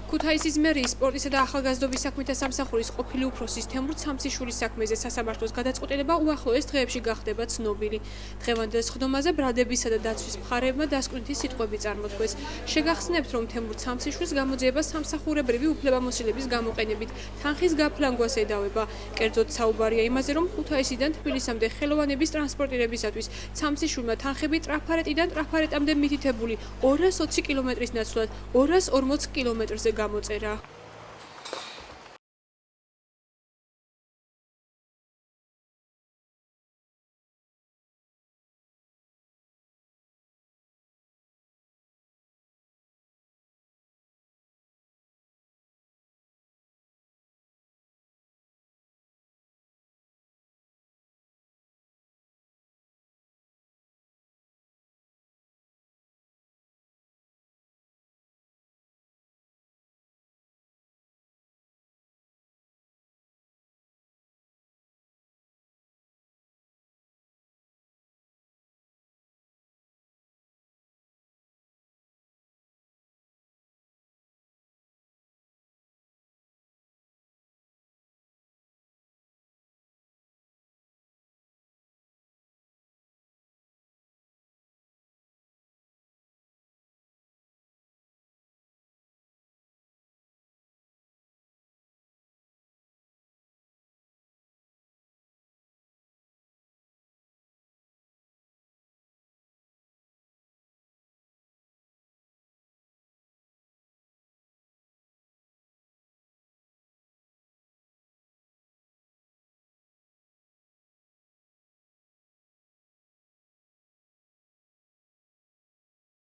ქუთაისის მერიის სპორტისა და ახალგაზრდობის საქმეთა სამსახურის ყოფილი უფროსის თემურ ცამციშვილის საქმეზე სასამართლოს გადაწყვეტილება უახლოეს დღეებში გახდება ცნობილი. დღევანდელ სხდომაზე ბრალდებისა და დაცვის მხარეებმა დასკვნითი სიტყვები წარმოთქვეს. შეგახსნებთ, რომ თემურ ცამციშვილს გამოძიება სამსახურებრივი უფლებამოსილების გამოყენებით თანხის გაფლანგვას ედავება. კერძოდ საუბარია იმაზე, რომ ქუთაისიდან თბილისამდე ხელოვანების ტრანსპორტირებისათვის ცამციშვილმა თანხები ტრაფარეტიდან ტრაფარეტამდე მითითებული 220 კილომეტრის ნაცვლად 240 კილომეტრზე გამოწერა.